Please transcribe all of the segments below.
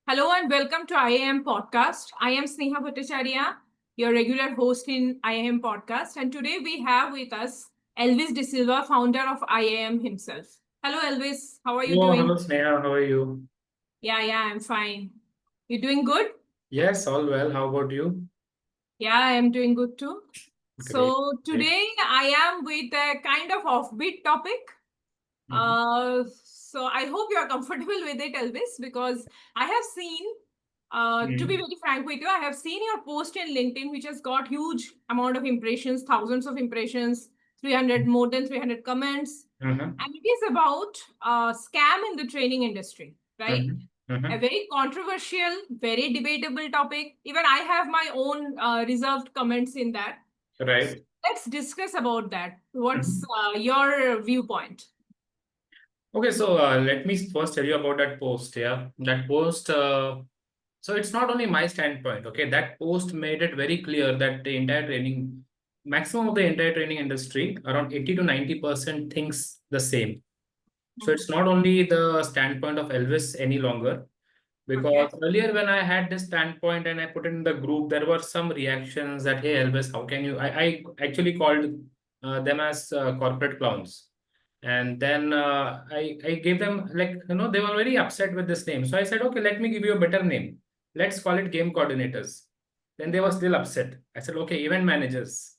Hello and welcome to IAAM Podcast. I am Sneha Bhattacharya, your regular host in IAAM Podcast. And today we have with us Elvis D'Silva, founder of IAAM himself. Hello, Elvis. How are you Hello, doing? Sneha. How are you? Yeah, I'm fine. You doing good? Yes, all well. How about you? Yeah, I am doing good too. Great. So Great. today I am with a kind of offbeat topic. Mhm. So I hope you are comfortable with it, Elvis, because I have seen, to be Mhm. very frank with you, I have seen your post in LinkedIn, which has got huge amount of impressions, thousands of impressions, 300, more than 300 comments. Mhm. And it is about scam in the training industry, right? Mhm. A Mhm. very controversial, very debatable topic. Even I have my own reserved comments in that. Right. Let's discuss about that. What's Mhm. your viewpoint? Okay, so let me first tell you about that post. Yeah, that post. So it's not only my standpoint. Okay, that post made it very clear that the entire training, maximum of the entire training industry, around 80 to 90% thinks the same. So Mhm. it's not only the standpoint of Elvis any longer. Okay. Because earlier when I had this standpoint and I put it in the group, there were some reactions that, hey, Elvis, how can you? I actually called them as corporate clowns. And then I gave them, like, they were very upset with this name. So I said, okay, let me give you a better name. Let's call it game coordinators. Then they were still upset. I said, okay, event managers.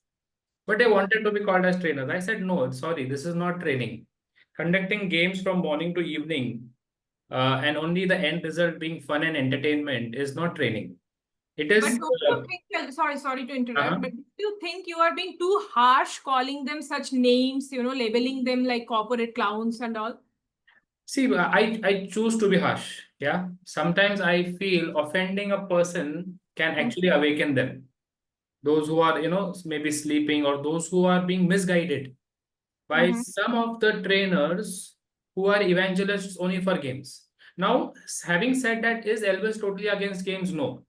But they wanted to be called as trainers. I said, no, sorry, this is not training. Conducting games from morning to evening and only the end result being fun and entertainment is not training. It But is. don't you think, sorry to interrupt, Uh-huh. but do you think you are being too harsh calling them such names, labeling them like corporate clowns and all? See, I choose to be harsh. Yeah. Sometimes I feel offending a person can Hmm. actually awaken them. Those who are, maybe sleeping or those who are being misguided by Hmm. some of the trainers who are evangelists only for games. Now, having said that, is Elvis totally against games? No.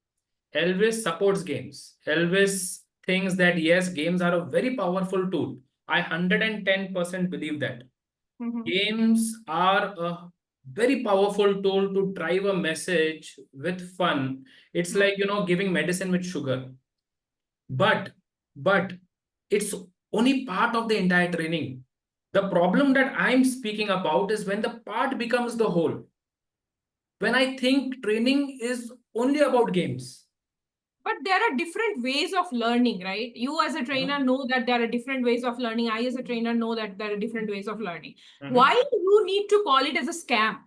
Elvis supports games. Elvis thinks that yes, games are a very powerful tool. I 110% believe that. Hmm. Games are a very powerful tool to drive a message with fun. It's like, giving medicine with sugar. But, but it's only part of the entire training. The problem that I'm speaking about is when the part becomes the whole. When I think training is only about games. But there are different ways of learning, right? You as a trainer know that there are different ways of learning. I as a trainer know that there are different ways of learning. Mhm. Why do you need to call it as a scam?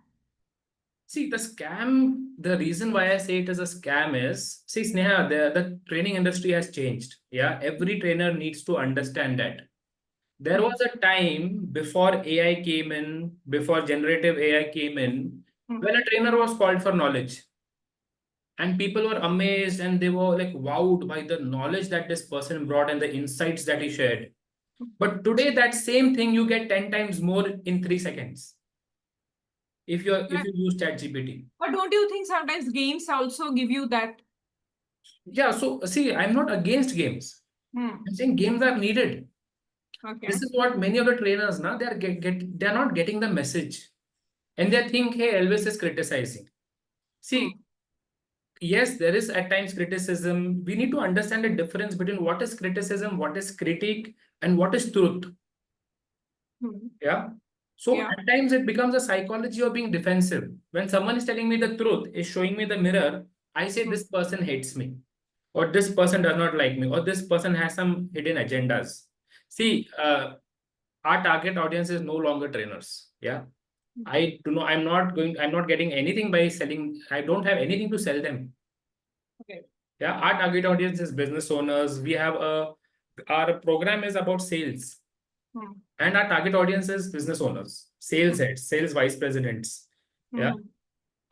See, the scam, the reason why I say it is a scam is, see, Sneha, the training industry has changed. Yeah, every trainer needs to understand that. There Hmm. was a time before AI came in, before generative AI came in, when Hmm. a trainer was called for knowledge. And people were amazed and they were like wowed by the knowledge that this person brought and the insights that he shared. But today, that same thing you get 10 times more in 3 seconds if Right. you use ChatGPT. But don't you think sometimes games also give you that? Yeah, so see, I'm not against games. Hmm. I'm saying games are needed. Okay. This is what many of the trainers now they're they're not getting the message. And they think, hey, Elvis is criticizing. Hmm. See, yes, there is at times criticism. We need to understand the difference between what is criticism, what is critique, and what is truth. Hmm. Yeah. So Yeah. at times it becomes a psychology of being defensive. When someone is telling me the truth, is showing me the mirror, I say Hmm. this person hates me, or this person does not like me, or this person has some hidden agendas. Hmm. See, our target audience is no longer trainers. Yeah. I do not, I'm not getting anything by selling. I don't have anything to sell them. Okay. Yeah. Our target audience is business owners. Our program is about sales. Hmm. And our target audience is business owners, sales heads, sales vice presidents. Yeah. Hmm.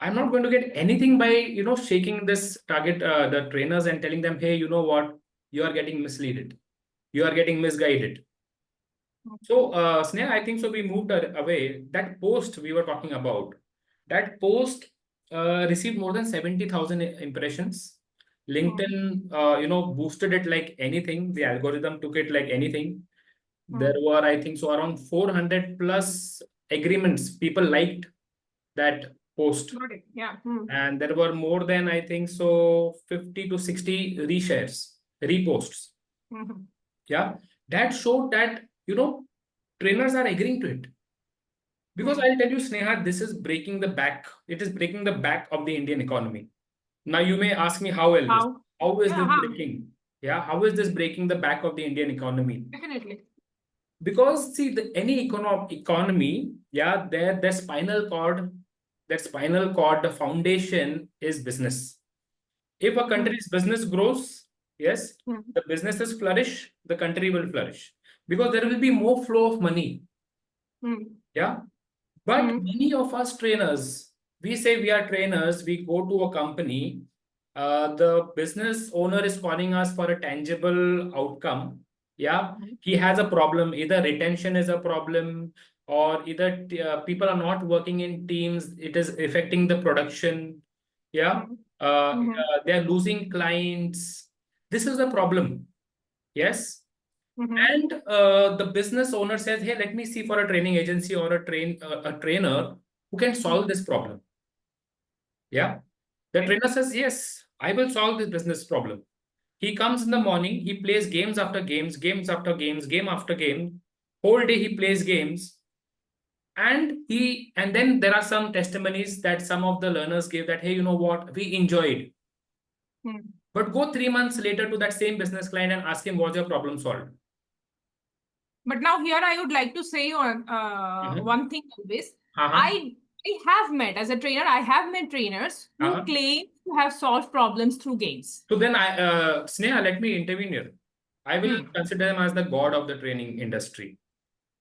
I'm not going to get anything by, shaking this target, the trainers and telling them, hey, you know what? You are getting misleaded. You are getting misguided. So, Sneha, I think so. We moved away. That post we were talking about, that post received more than 70,000 impressions. Hmm. LinkedIn, boosted it like anything. The algorithm took it like anything. There Hmm. were, I think so, around 400 plus agreements. People liked that post. Got it. Yeah. And there were more than, I think so, 50 to 60 reshares, reposts. Mhm. Yeah, that showed that, trainers are agreeing to it. Because I'll tell you, Sneha, this is breaking the back. It is breaking the back of the Indian economy. Now you may ask me how, Elvis? How? How is Yeah, this how? breaking? Yeah, how is this breaking the back of the Indian economy? Definitely. Because see, any economy, yeah, their spinal cord, the foundation is business. If a country's business grows, yes, the businesses flourish, the country will flourish because there will be more flow of money. Yeah. But many of us trainers, we say we are trainers, we go to a company, the business owner is calling us for a tangible outcome. Yeah. He has a problem, either retention is a problem, or either people are not working in teams, it is affecting the production. Yeah. They are losing clients. This is the problem. Yes. And the business owner says, "Hey, let me see for a training agency or a trainer who can solve this problem." Yeah, the trainer says, "Yes, I will solve this business problem." He comes in the morning, he plays games after games, games after games, game after game. Whole day he plays games, and then there are some testimonies that some of the learners gave that, "Hey, you know what? We enjoyed." But go 3 months later to that same business client and ask him, "Was your problem solved?" But now here I would like to say on one thing, Elvis. I have met, as a trainer, I have met trainers who claim to have solved problems through games. So then Sneha, let me intervene here. I will consider them as the god of the training industry.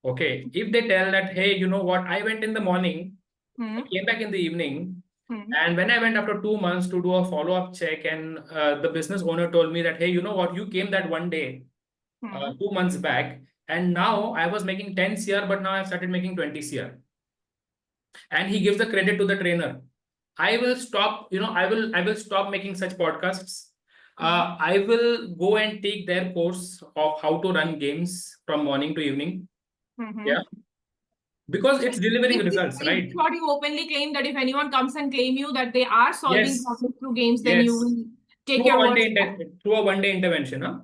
Okay. If they tell that, "Hey, you know what? I went in the morning, I came back in the evening, and when I went after 2 months to do a follow-up check, and the business owner told me that, hey, you know what? You came that one day, 2 months back, and now I was making 10 CR, but now I've started making 20 CR." And he gives the credit to the trainer. I will stop, I will stop making such podcasts. I will go and take their course of how to run games from morning to evening. Yeah. Because it's delivering results, right? What you openly claim, that if anyone comes and claim you that they are solving problems through games, then you Yes. will take your words. Through a one-day intervention, huh?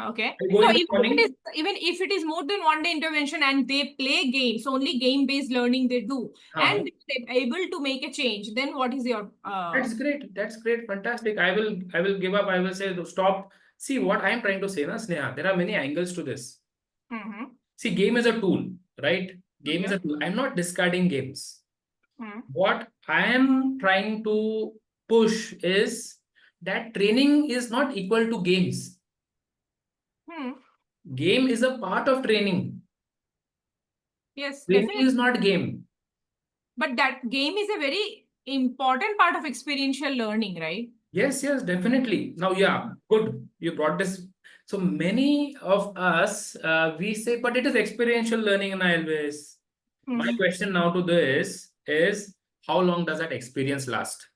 Okay. I go So in the morning. even if it is more than one day intervention and they play games, only game-based learning they do, and they're able to make a change, then what is your That's great. That's great. Fantastic. I will give up. I will say stop. See what I'm trying to say, na, Sneha. There are many angles to this. See, game is a tool, right? Game is a tool. I'm not discarding games. What I am trying to push is that training is not equal to games. Game is a part of training. Yes, Training definitely. is not game. But that game is a very important part of experiential learning, right? Yes, yes, definitely. Now, yeah, good. You brought this. So many of us, we say, but it is experiential learning, and Elvis. My question now to this is, how long does that experience last?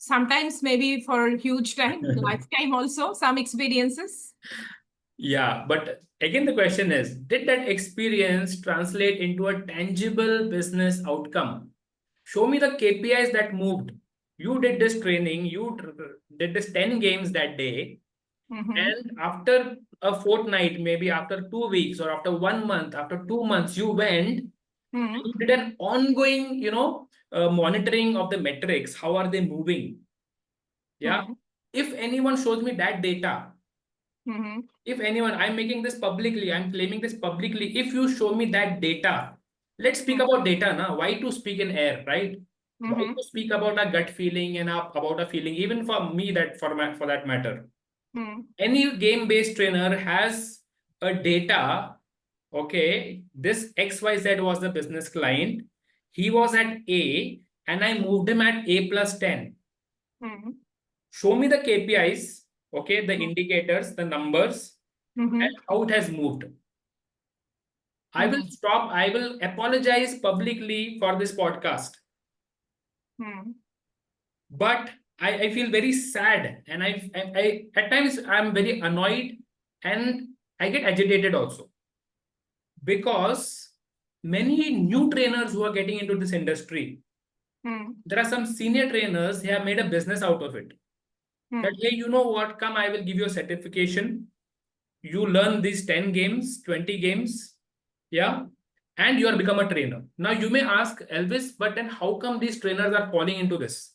Sometimes maybe for a huge time, lifetime also, some experiences. Yeah, but again, the question is, did that experience translate into a tangible business outcome? Show me the KPIs that moved. You did this training, you did this 10 games that day, and after a fortnight, maybe after 2 weeks or after 1 month, after 2 months, you went, and you did an ongoing, monitoring of the metrics. How are they moving? Yeah. If anyone shows me that data, if anyone, I'm making this publicly, I'm claiming this publicly. If you show me that data, let's speak about data now. Why to speak in air, right? Why to speak about a gut feeling and about a feeling, even for me, that for that matter. Any game-based trainer has a data. Okay, this XYZ was the business client. He was at A, and I moved him at A plus 10. Show me the KPIs, okay, the indicators, the numbers, and how it has moved. I will stop. I will apologize publicly for this podcast. But I feel very sad, and I at times I'm very annoyed, and I get agitated also, because many new trainers who are getting into this industry, there are some senior trainers who have made a business out of it. That, hey, you know what? Come, I will give you a certification. You learn these 10 games, 20 games, yeah, and you are become a trainer. Now you may ask, Elvis, but then how come these trainers are falling into this?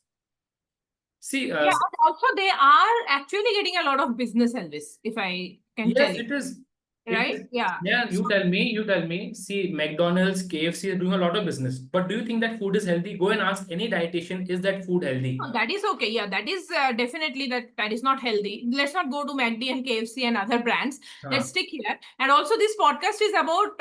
See, Yeah, and also they are actually getting a lot of business, Elvis, if I can tell yes, you. it is. It Right? is. Yeah. Yeah, So, you tell me. See, McDonald's, KFC are doing a lot of business. But do you think that food is healthy? Go and ask any dietitian, is that food healthy? no, that is okay. Yeah, that is definitely that is not healthy. Let's not go to McD and KFC and other brands. Let's stick here. And also, this podcast is about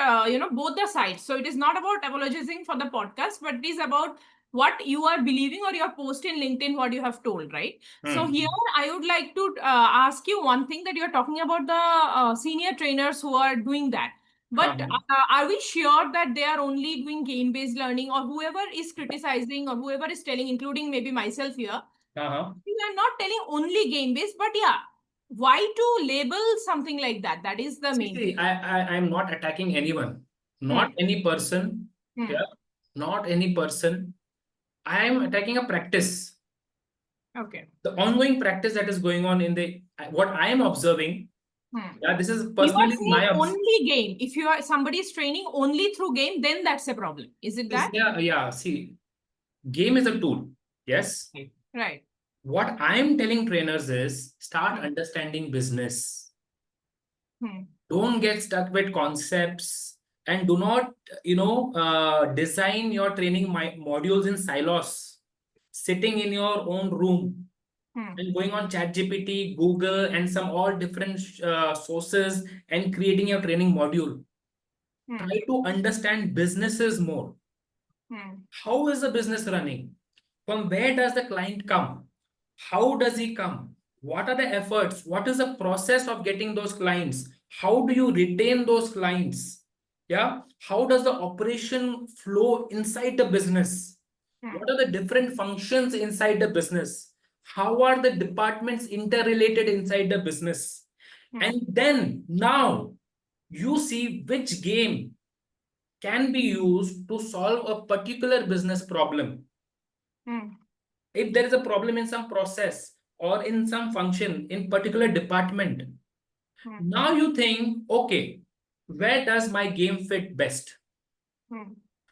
both the sides. So it is not about apologizing for the podcast, but it is about what you are believing or your post in LinkedIn, what you have told, right? So here, I would like to ask you one thing, that you're talking about the senior trainers who are doing that. But are we sure that they are only doing game-based learning, or whoever is criticizing or whoever is telling, including maybe myself here, we are not telling only game-based, but yeah, why to label something like that? That is the main See, thing. I'm not attacking anyone, not any person. Yeah, not any person. I am attacking a practice. Okay. The ongoing practice that is going on in the what I am observing. Yeah, this is You are personally saying my only game. If you are somebody is training only through game, then that's a problem. Is it that? yeah. See, game is a tool. Yes. Right. What I am telling trainers is start understanding business. Don't get stuck with concepts, and do not, design your training modules in silos, sitting in your own room and going on ChatGPT, Google, and some all different sources and creating your training module. Try to understand businesses more. How is the business running? From where does the client come? How does he come? What are the efforts? What is the process of getting those clients? How do you retain those clients? Yeah. How does the operation flow inside the business? What are the different functions inside the business? How are the departments interrelated inside the business? And then now you see which game can be used to solve a particular business problem. If there is a problem in some process or in some function in particular department, now you think, okay, where does my game fit best?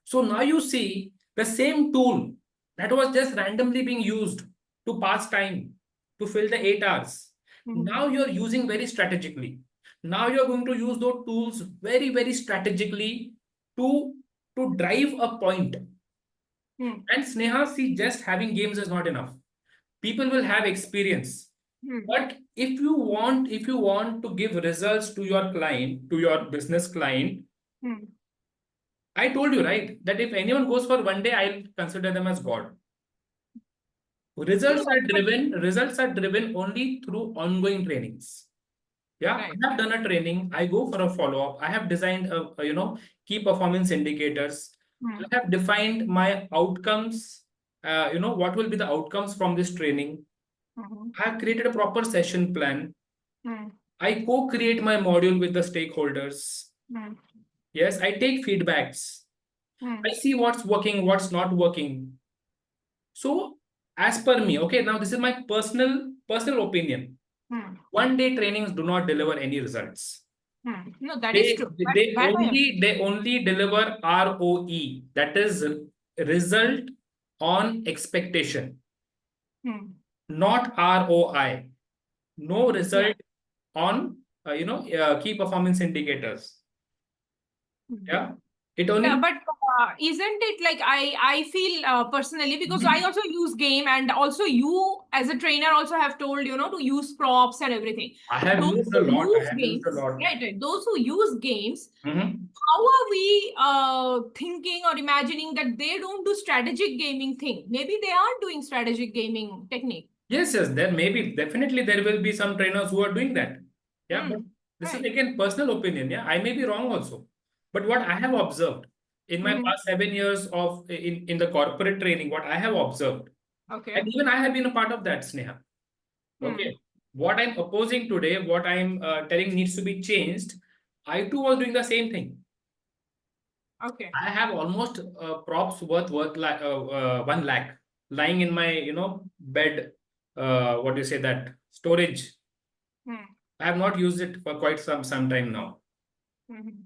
So now you see the same tool that was just randomly being used to pass time, to fill the 8 hours. Now you're using very strategically. Now you're going to use those tools very, very strategically to drive a point. And Sneha, see, just having games is not enough. People will have experience. But if you want to give results to your client, to your business client, I told you, right, that if anyone goes for one day, I'll consider them as God. Results are driven only through ongoing trainings. Yeah, I have done a training. I go for a follow-up. I have designed key performance indicators. I have defined my outcomes. What will be the outcomes from this training. I have created a proper session plan. I co-create my module with the stakeholders. Yes, I take feedbacks. I see what's working, what's not working. So, as per me, okay, now this is my personal opinion. One day trainings do not deliver any results. No, that is true. They only deliver ROE, that is result on expectation, not ROI. No result on key performance indicators. Yeah, it only. Yeah, but isn't it like I feel personally, because I also use game, and also you as a trainer also have told to use props and everything. I have Those used a who lot. use games, right? Those who use games, how are we thinking or imagining that they don't do strategic gaming thing? Maybe they are doing strategic gaming technique. Yes, there may be, definitely there will be some trainers who are doing that. Yeah, but this is again personal opinion. Yeah, I may be wrong also. But what I have observed in my past 7 years of in the corporate training, what I have observed, and even I have been a part of that, Sneha. Okay, what I'm opposing today, what I'm telling needs to be changed, I too was doing the same thing. Okay. I have almost props worth 1 lakh lying in my bed. What do you say, that storage? Hmm. I have not used it for quite some time now. Mhm.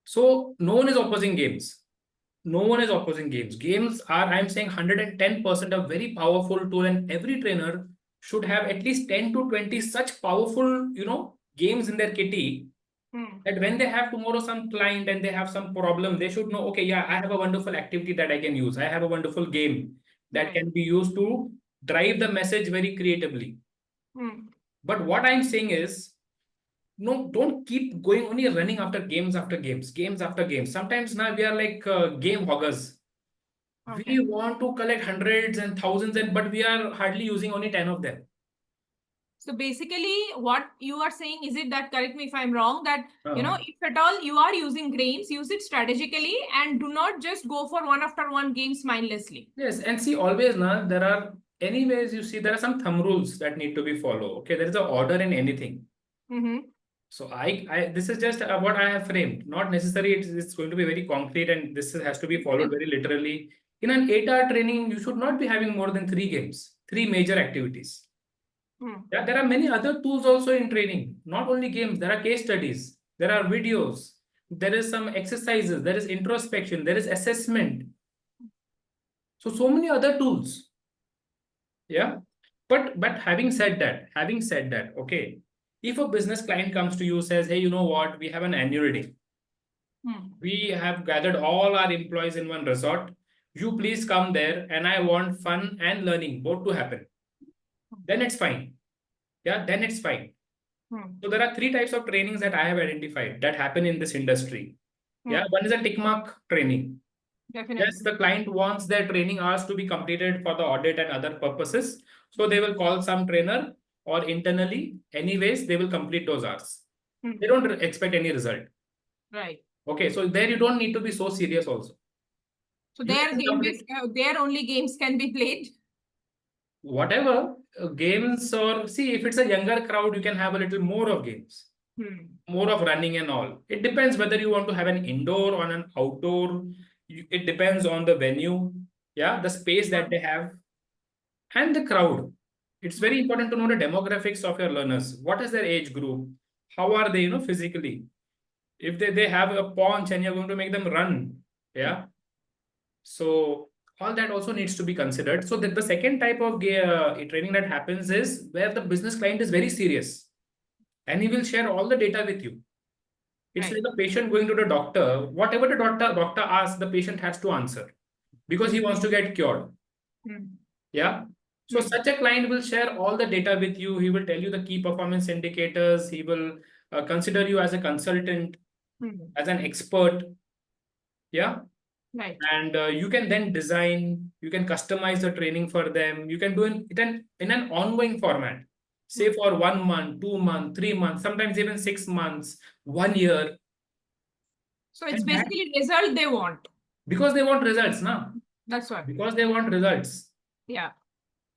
So no one is opposing games. No one is opposing games. Games are, I'm saying, 110% a very powerful tool, and every trainer should have at least 10 to 20 such powerful, games in their kitty, Hmm. that when they have tomorrow some client and they have some problem, they should know, okay, yeah, I have a wonderful activity that I can use. I have a wonderful game that Right. can be used to drive the message very creatively. Hmm. But what I'm saying is, no, don't keep going only running after games after games, games after games. Sometimes now we are like game hoggers. Okay. We want to collect hundreds and thousands, but we are hardly using only 10 of them. So basically, what you are saying, is it that, correct me if I'm wrong, that, Uh, if at all you are using games, use it strategically and do not just go for one after one games mindlessly. yes, and see, always now there are, anyways, you see, there are some thumb rules that need to be followed. Okay, there is an order in anything. Mm-hmm. So this is just what I have framed. Not necessary. It's going to be very concrete, and this has to be followed very literally. In an 8-hour training, you should not be having more than 3 games, 3 major activities. Hmm. Yeah, there are many other tools also in training. Not only games. There are case studies. There are videos. There is some exercises. There is introspection. There is assessment. So many other tools. Yeah. But having said that, okay, if a business client comes to you, says, hey, you know what, we have an annual day. Hmm. We have gathered all our employees in one resort. You please come there, and I want fun and learning both to happen. Then it's fine. Yeah, then it's fine. Hmm. So there are 3 types of trainings that I have identified that happen in this industry. Yeah, Hmm. one is a tick mark training. Definitely. Yes, the client wants their training hours to be completed for the audit and other purposes. So they will call some trainer, or internally, anyways, they will complete those hours. Hmm. They don't expect any result. Right. Okay, so there you don't need to be so serious also. So You their can game complete is, their only games can be played. whatever games, or see, if it's a younger crowd, you can have a little more of games, Hmm. more of running and all. It depends whether you want to have an indoor or an outdoor. It depends on the venue, yeah, the space that they have, and the crowd. It's very important to know the demographics of your learners. What is their age group? How are they, physically? If they have a paunch and you're going to make them run, yeah. So all that also needs to be considered. So the second type of training that happens is where the business client is very serious, and he will share all the data with you. It's Right. like a patient going to the doctor. Whatever the doctor asks, the patient has to answer, because he wants to get cured. Hmm. Yeah. So Hmm. such a client will share all the data with you. He will tell you the key performance indicators. He will consider you as a consultant, Hmm. as an expert. Yeah. Right. And you can then design, you can customize the training for them. You can do it in an ongoing format, say Hmm. for 1 month, 2 months, 3 months, sometimes even 6 months, 1 year. So it's And that, basically result they want. because they want results now, That's what. because they want results. Yeah.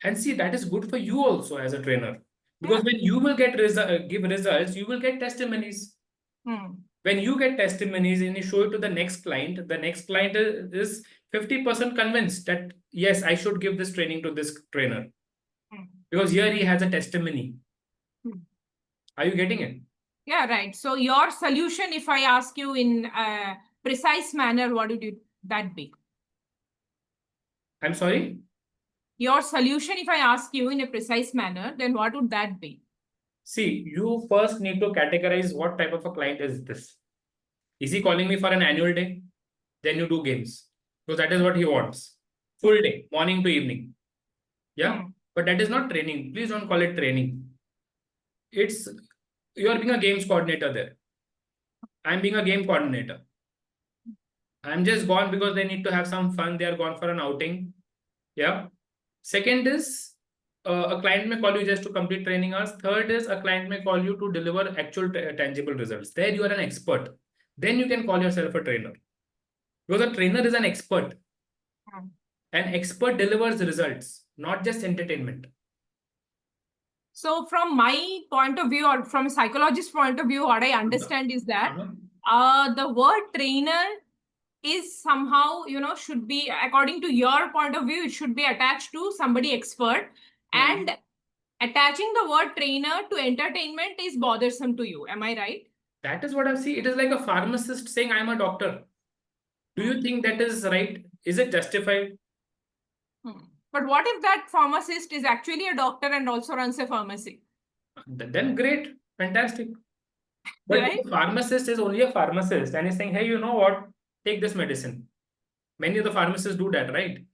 And see, that is good for you also as a trainer, because Yeah. when you will give results, you will get testimonies. Hmm. When you get testimonies and you show it to the next client is 50% convinced that yes, I should give this training to this trainer, Hmm. because here he has a testimony. Hmm. Are you getting it? Yeah, right. So your solution, if I ask you in a precise manner, what would that be? I'm sorry. Your solution, if I ask you in a precise manner, then what would that be? See, you first need to categorize what type of a client is this. Is he calling me for an annual day? Then you do games, because that is what he wants. Full day, morning to evening. Yeah. Hmm. But that is not training. Please don't call it training. It's, you are being a games coordinator there. I'm being a game coordinator. I'm just gone because they need to have some fun. They are gone for an outing. Yeah. Second is, a client may call you just to complete training hours. Third is, a client may call you to deliver actual tangible results. There you are an expert. Then you can call yourself a trainer, because a trainer is an expert. Hmm. An expert delivers results, not just entertainment. So from my point of view, or from a psychologist point of view, what I understand is that Uh-huh. the word trainer is somehow, should be, according to your point of view, it should be attached to somebody expert. And attaching the word trainer to entertainment is bothersome to you. Am I right? That is what I see. It is like a pharmacist saying, I'm a doctor. Do you think that is right? Is it justified? But what if that pharmacist is actually a doctor and also runs a pharmacy? Then great, fantastic. But Right? the pharmacist is only a pharmacist and he's saying, hey, you know what? Take this medicine. Many of the pharmacists do that, right?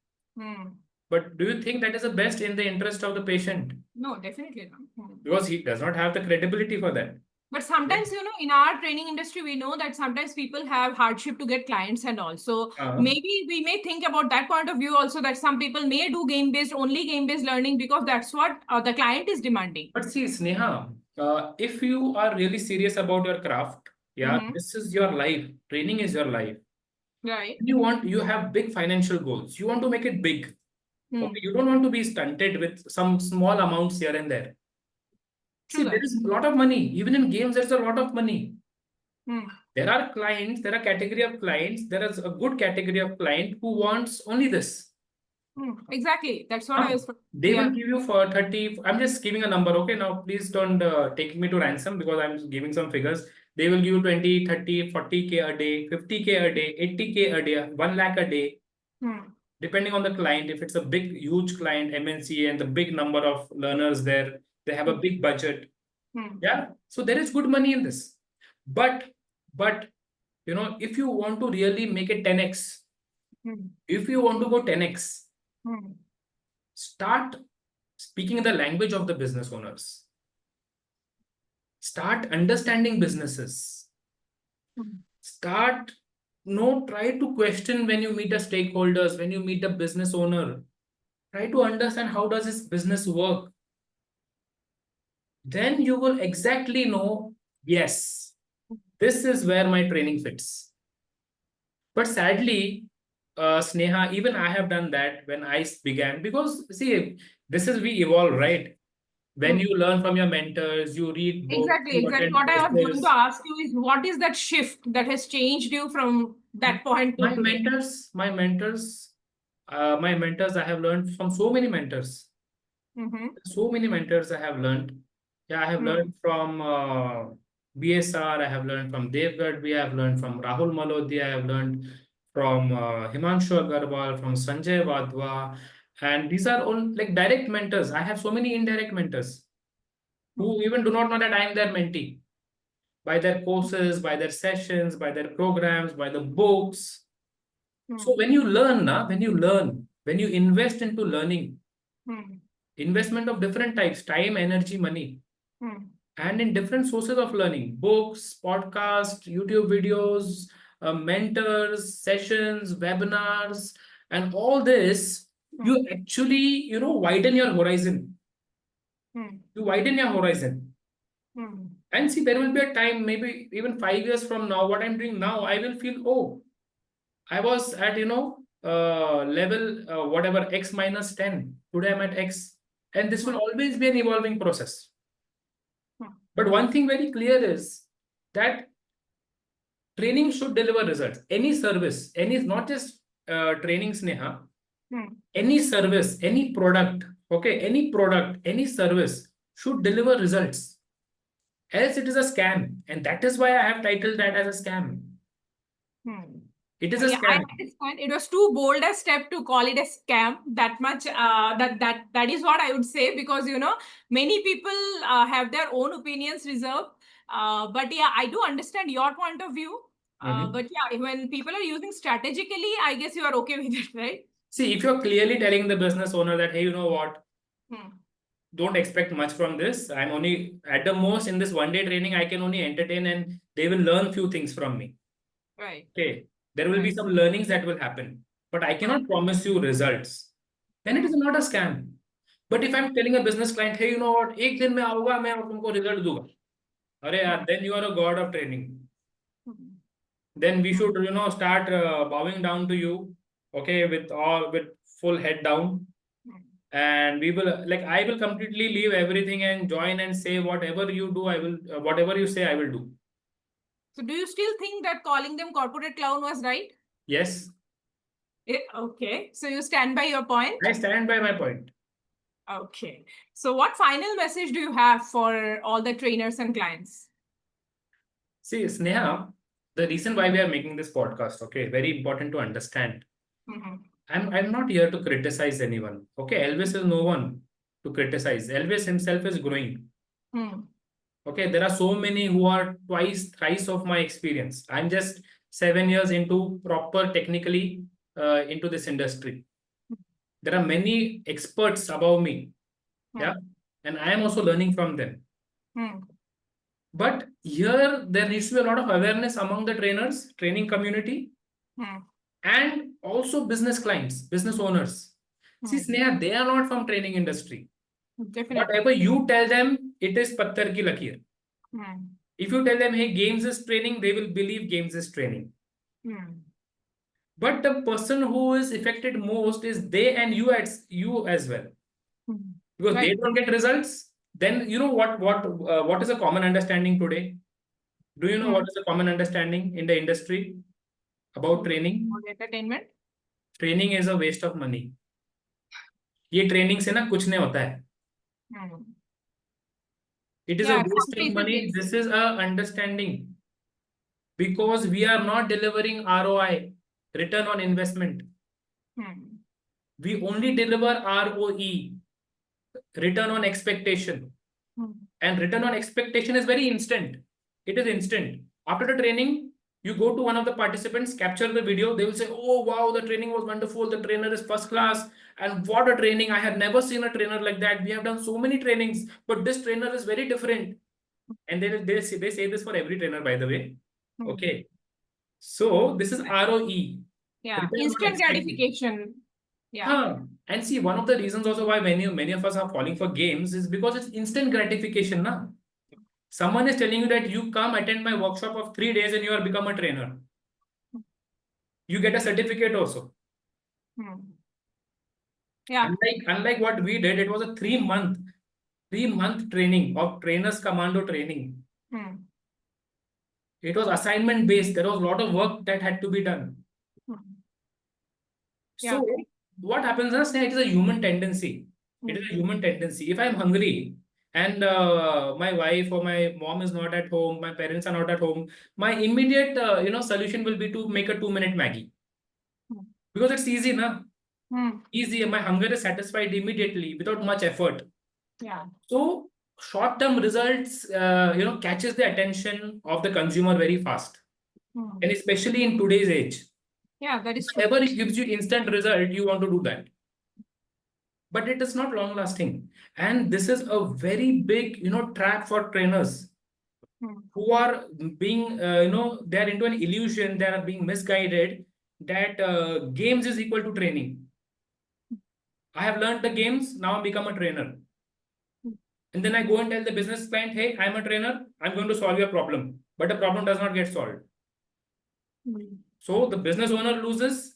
But do you think that is the best in the interest of the patient? No, definitely not. Because he does not have the credibility for that. But sometimes, in our training industry, we know that sometimes people have hardship to get clients and all. So maybe we may think about that point of view also, that some people may do only game-based learning because that's what the client is demanding. But see, Sneha, if you are really serious about your craft, this is your life. Training is your life. Right. You have big financial goals. You want to make it big. Okay, you don't want to be stunted with some small amounts here and there. See, there is a lot of money. Even in games, there's a lot of money. There are clients, there are category of clients. There is a good category of client who wants only this. Exactly. That's what I was. They will give you for 30. I'm just giving a number. Okay, now please don't take me to ransom because I'm giving some figures. They will give you 20, 30, 40K a day, 50K a day, 80K a day, 1 lakh a day. Depending on the client, if it's a big, huge client, MNC, and the big number of learners there, they have a big budget. Yeah. So there is good money in this. But if you want to really make it 10x, if you want to go 10x, start speaking the language of the business owners. Start understanding businesses. Try to question when you meet the stakeholders, when you meet the business owner. Try to understand how does this business work. Then you will exactly know, yes, this is where my training fits. But sadly, Sneha, even I have done that when I began, because see, we evolve, right? When you learn from your mentors, you read books. Exactly. What I was going to ask you is, what is that shift that has changed you from that point to today? My mentors, I have learned from so many mentors. So many mentors I have learned. Yeah, I have learned from BSR, I have learned from Dev Gadvi, I have learned from Rahul Malodi, I have learned from Himanshu Agarwal, from Sanjay Wadhwa. And these are all like direct mentors. I have so many indirect mentors who even do not know that I am their mentee. By their courses, by their sessions, by their programs, by the books. So when you learn, when you invest into learning, investment of different types, time, energy, money, and in different sources of learning, books, podcasts, YouTube videos, mentors, sessions, webinars, and all this, you actually, widen your horizon. You widen your horizon. And see, there will be a time, maybe even 5 years from now, what I'm doing now, I will feel, oh, I was at, level, whatever, X minus 10. Today I'm at X. And this will always be an evolving process. But one thing very clear is that training should deliver results. Any service, not just training, Sneha, any service, any product, any service should deliver results. Else it is a scam. And that is why I have titled that as a scam. It is a scam. I understand. It was too bold a step to call it a scam. That much. That is what I would say, because many people have their own opinions reserved. But yeah, I do understand your point of view. But yeah, when people are using strategically, I guess you are okay with it, right? See, if you're clearly telling the business owner that, hey, you know what? Don't expect much from this. I'm only, at the most, in this one-day training, I can only entertain and they will learn few things from me. Right. Okay. There will be some learnings that will happen, but I cannot promise you results. Then it is not a scam. But if I'm telling a business client, hey, you know what, एक दिन में आऊँगा मैं और तुमको result दूँगा. अरे यार, then you are a god of training. Then we should, start bowing down to you, okay, with full head down. And I will completely leave everything and join and say whatever you do, whatever you say, I will do. So do you still think that calling them corporate clown was right? Yes, Okay, so you stand by your point? I stand by my point. Okay. So what final message do you have for all the trainers and clients? See, Sneha, the reason why we are making this podcast, okay, very important to understand. Mhm. I'm not here to criticize anyone. Okay, Elvis is no one to criticize. Elvis himself is growing. Hmm. Okay, there are so many who are twice, thrice of my experience. I'm just 7 years into proper technically into this industry. There are many experts above me. Yeah. Hmm. And I am also learning from them. Hmm. But here there needs to be a lot of awareness among the trainers, training community, Hmm. and also business clients, business owners. See, Hmm. Sneha, they are not from training industry. Definitely. Whatever you tell them, it is pattar ki lakir. Hmm. If you tell them, hey, games is training, they will believe games is training. Hmm. But the person who is affected most is they and you as well. Hmm. Because they Right. don't get results, then you know what is a common understanding today? Do you know Hmm. what is a common understanding in the industry about training? More entertainment. Training is a waste of money. ये training से ना कुछ नहीं होता है. Hmm. It is a Yeah, some waste of places money. yes. This is a understanding because we are not delivering ROI, return on investment. Hmm. We only deliver ROE, return on expectation. Hmm. And return on expectation is very instant. It is instant. After the training, you go to one of the participants, capture the video. They will say, oh, wow, the training was wonderful. The trainer is first class. And what a training. I had never seen a trainer like that. We have done so many trainings, but this trainer is very different. And they say this for every trainer, by the way. Hmm. Okay. So this is ROE. Yeah, Return on instant expectation. gratification. Yeah. Huh. And see, one of the reasons also why many of us are falling for games is because it's instant gratification. Na? Someone is telling you that you come attend my workshop of 3 days and you are become a trainer. You get a certificate also. Hmm. Yeah. Unlike what we did, it was a 3 month training of trainers commando training. Hmm. It was assignment based. There was a lot of work that had to be done. Hmm. Yeah. So what happens is it is a human tendency. It is Hmm. a human tendency. If I'm hungry and my wife or my mom is not at home, my parents are not at home, my immediate solution will be to make a 2-minute Maggie Hmm. because it's easy, na? Hmm. Easy. My hunger is satisfied immediately without much effort. Yeah. So short-term results, catches the attention of the consumer very fast, Hmm. and especially in today's age. Yeah, that is true. Whatever it gives you instant result, you want to do that. But it is not long lasting. And this is a very big, trap for trainers Hmm. who are being, they're into an illusion, they are being misguided that games is equal to training. I have learned the games, now I become a trainer. And then I go and tell the business client, hey, I'm a trainer, I'm going to solve your problem. But the problem does not get solved. Hmm. So the business owner loses,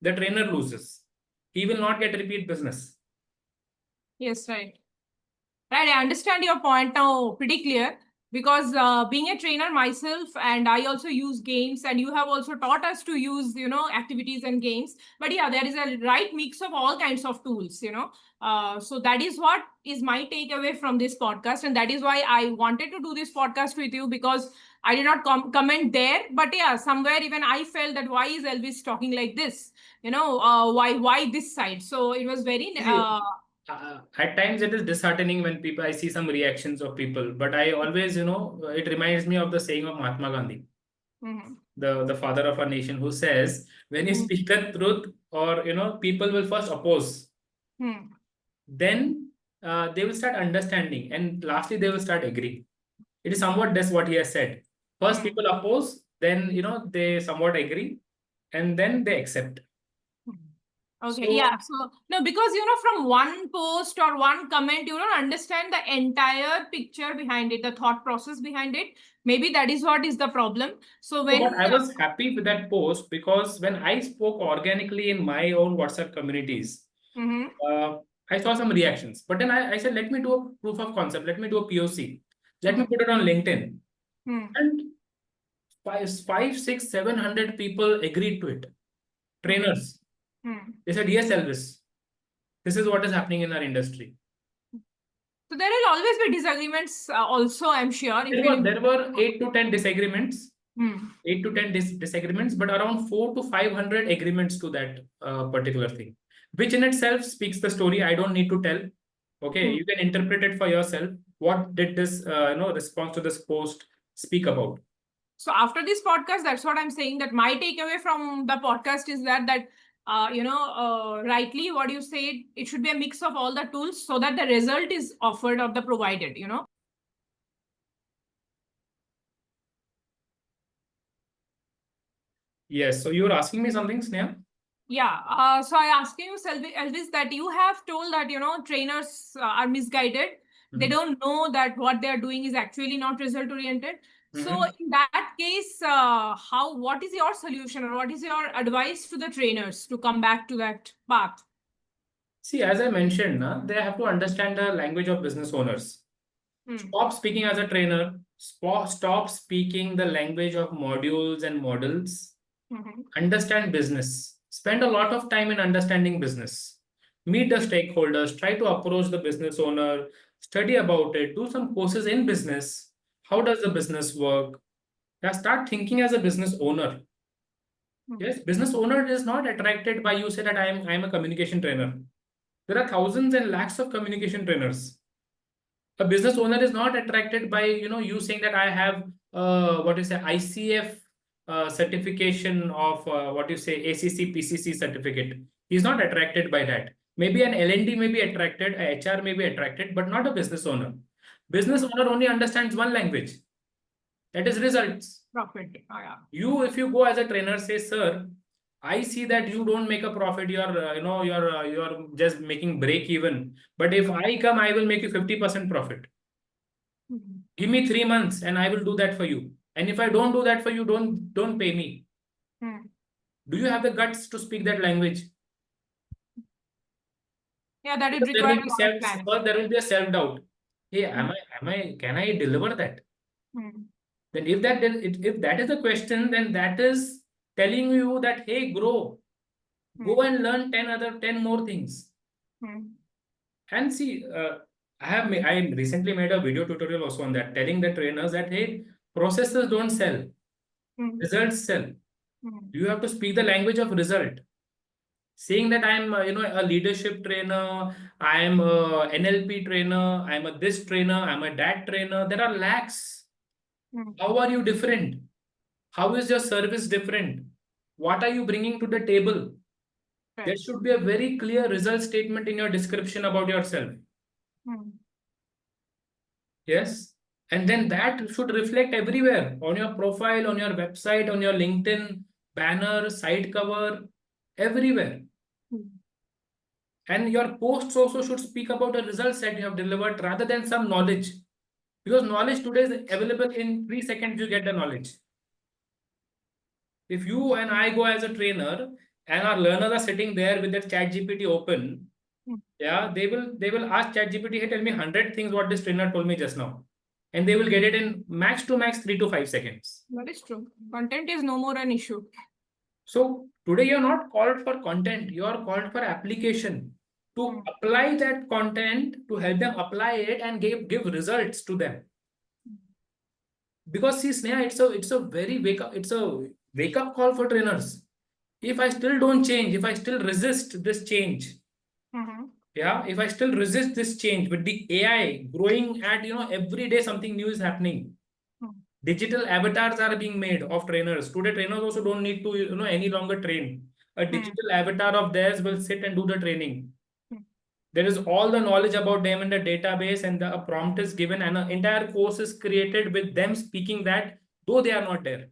the trainer loses. He will not get repeat business. Yes, right. Right, I understand your point now pretty clear because being a trainer myself and I also use games and you have also taught us to use, activities and games. But yeah, there is a right mix of all kinds of tools. So that is what is my takeaway from this podcast. And that is why I wanted to do this podcast with you because I did not comment there. But yeah, somewhere even I felt that why is Elvis talking like this? Why this side? So it was very... At times it is disheartening when I see some reactions of people, but I always, it reminds me of the saying of Mahatma Gandhi, Mhm. the father of our nation, who says, when you Mhm. speak the truth, or people will first oppose, Hmm. then they will start understanding, and lastly they will start agree. It is somewhat that's what he has said. First Hmm. people oppose, then they somewhat agree, and then they accept. Okay, So yeah. So, no, because, from one post or one comment, you don't understand the entire picture behind it, the thought process behind it. Maybe that is what is the problem. So, So, when... but I was happy with that post because when I spoke organically in my own WhatsApp communities, Mhm. uh, I saw some reactions. But then I said, let me do a proof of concept. Let me do a POC. Let me Hmm. put it on LinkedIn. Hmm. And five, 6, 700 people agreed to it. trainers. They said, yes, Elvis, this is what is happening in our industry. So there will always be disagreements also, I'm sure. There were 8 to 10 disagreements. Hmm. 8 to 10 disagreements, but around 4 to 500 agreements to that particular thing, which in itself speaks the story. I don't need to tell. Okay, you can interpret it for yourself. What did this response to this post speak about? So after this podcast, that's what I'm saying, that my takeaway from the podcast is that rightly what you said, it should be a mix of all the tools so that the result is offered or the provided, Yes. So you were asking me something, Sneha? Yeah. So I asked you, Elvis, that you have told that, trainers are misguided. They don't know that what they're doing is actually not result oriented. So in that case, what is your solution or what is your advice to the trainers to come back to that path? See, as I mentioned, they have to understand the language of business owners. Stop speaking as a trainer. Stop speaking the language of modules and models. Understand business. Spend a lot of time in understanding business. Meet the stakeholders. Try to approach the business owner. Study about it. Do some courses in business. How does the business work? Yeah, start thinking as a business owner. Yes, business owner is not attracted by you say that I'm a communication trainer. There are thousands and lakhs of communication trainers. A business owner is not attracted by you saying that I have what you say ICF certification of what you say ACC PCC certificate. He's not attracted by that. Maybe an L&D may be attracted, a HR may be attracted, but not a business owner. Business owner only understands one language, that is results. Profit. Yeah. If you go as a trainer, say, sir, I see that you don't make a profit. You're just making break even. But if I come, I will make you 50% profit. Give me 3 months and I will do that for you. And if I don't do that for you, don't pay me. Do you have the guts to speak that language? Yeah, that is required. There will be a self-doubt. Hey, can I deliver that? Then if that is a question, then that is telling you that, hey, grow. Go and learn 10 more things. And see, I recently made a video tutorial also on that, telling the trainers that, hey, processes don't sell, results sell. You have to speak the language of result. Saying that I'm a leadership trainer, I'm a NLP trainer, I'm a this trainer, I'm a that trainer. There are lakhs. How are you different? How is your service different? What are you bringing to the table? Right. There should be a very clear result statement in your description about yourself. Yes. And then that should reflect everywhere, on your profile, on your website, on your LinkedIn, banner, site cover, everywhere. And your posts also should speak about the results that you have delivered rather than some knowledge. Because knowledge today is available in 3 seconds, you get the knowledge. If you and I go as a trainer and our learners are sitting there with their ChatGPT open, yeah, they will ask ChatGPT, hey, tell me 100 things what this trainer told me just now. And they will get it in max to max 3 to 5 seconds. That is true. Content is no more an issue. So today you're not called for content, you are called for application. To apply that content, to help them apply it and give results to them. Because see, Sneha, it's a very wake up call for trainers. If I still don't change, if I still resist this change, yeah, if I still resist this change with the AI growing at every day something new is happening. Digital avatars are being made of trainers. Today, trainers also don't need to any longer train. A digital avatar of theirs will sit and do the training. There is all the knowledge about them in the database, and a prompt is given, and an entire course is created with them speaking that, though they are not there.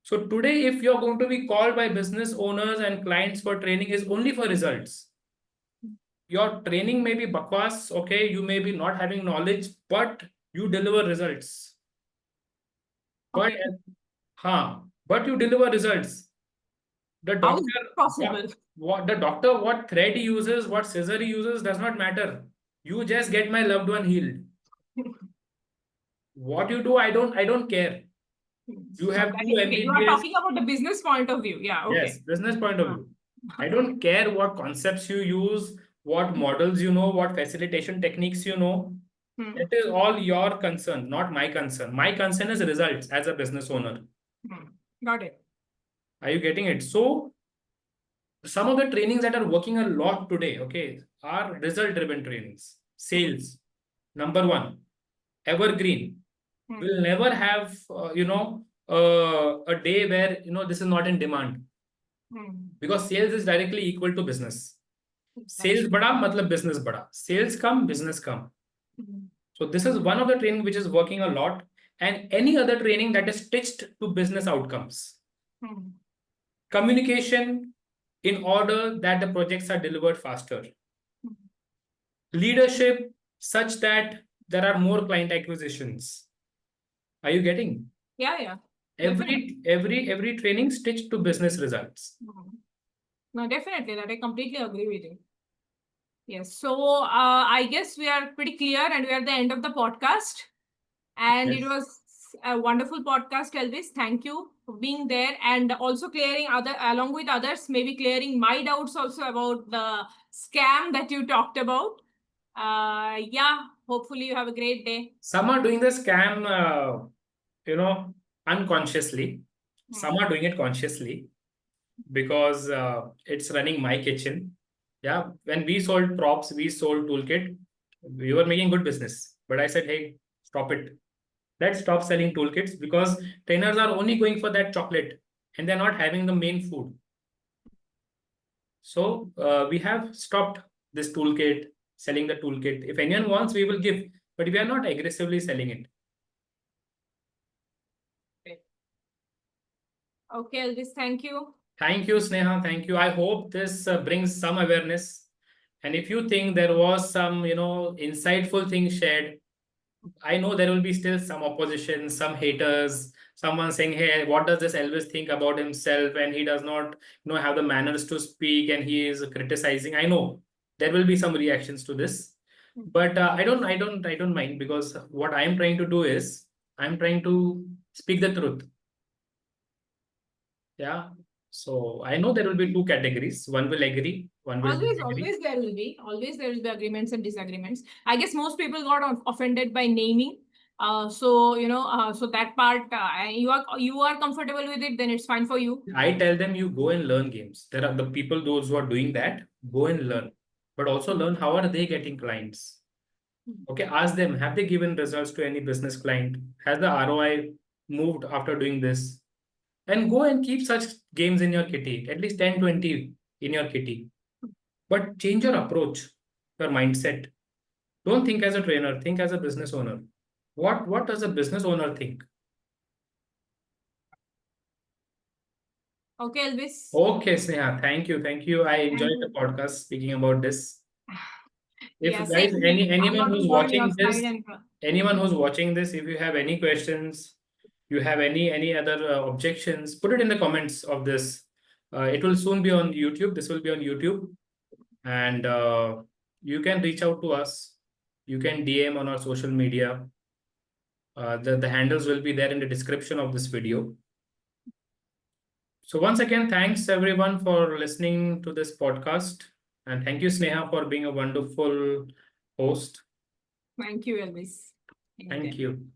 So today, if you're going to be called by business owners and clients for training, is only for results. Your training may be bakwas, okay, you may be not having knowledge, but you deliver results. Okay. But you deliver results. The doctor, what thread he uses, what scissor he uses does not matter. You just get my loved one healed. What you do, I don't care. You have Okay, two okay. You are MBBS. talking about the business point of view. Yeah, okay. Yes, business point of view. I don't care what concepts you use, what models you know, what facilitation techniques you know. It is all your concern, not my concern. My concern is results as a business owner. Got it. Are you getting it? So some of the trainings that are working a lot today, okay, are result-driven trainings. Sales, number one, evergreen. We'll never have, a day where, this is not in demand. Because sales is directly equal to business. Sales bada, matlab business bada. Sales come, business come. So this is one of the training which is working a lot, and any other training that is stitched to business outcomes. Communication in order that the projects are delivered faster. Leadership such that there are more client acquisitions. Are you getting? Yeah. Every training stitched to business results. No, definitely. That I completely agree with you. Yes. So I guess we are pretty clear, and we are at the end of the podcast. And Yes. it was a wonderful podcast, Elvis. Thank you for being there, and also clearing along with others, maybe clearing my doubts also about the scam that you talked about. Yeah, hopefully you have a great day. Some are doing the scam, unconsciously. Some are doing it consciously because it's running my kitchen. Yeah, when we sold props, we sold toolkit. We were making good business, but I said, hey, stop it. Let's stop selling toolkits because trainers are only going for that chocolate and they're not having the main food. So we have stopped this toolkit, selling the toolkit. If anyone wants, we will give, but we are not aggressively selling it. Okay, Elvis, thank you. Thank you, Sneha. Thank you. I hope this brings some awareness. And if you think there was some, insightful thing shared, I know there will be still some opposition, some haters, someone saying, hey, what does this Elvis think about himself? And he does not, have the manners to speak and he is criticizing. I know there will be some reactions to this. But I don't mind because what I'm trying to do is I'm trying to speak the truth. Yeah. So I know there will be two categories. One will agree, one will disagree. Always there will be agreements and disagreements. I guess most people got offended by naming. So that part you are comfortable with it, then it's fine for you. I tell them you go and learn games. There are the people, those who are doing that, go and learn, but also learn how are they getting clients. Okay, ask them, have they given results to any business client? Has the ROI moved after doing this? And go and keep such games in your kitty, at least 10, 20 in your kitty. But change your approach, your mindset. Don't think as a trainer, think as a business owner. What does a business owner think? Okay, Elvis. Okay, Sneha, thank you. Thank you. I enjoyed the podcast speaking about this. If Yeah, guys, same here. anyone who's Go on your watching this, side and anyone who's watching this, if you have any questions, you have any other objections, put it in the comments of this. It will soon be on YouTube. This will be on YouTube, and you can reach out to us. You can DM on our social media. The handles will be there in the description of this video. So once again, thanks everyone for listening to this podcast. And thank you, Sneha, for being a wonderful host. thank you, Elvis. Thank you.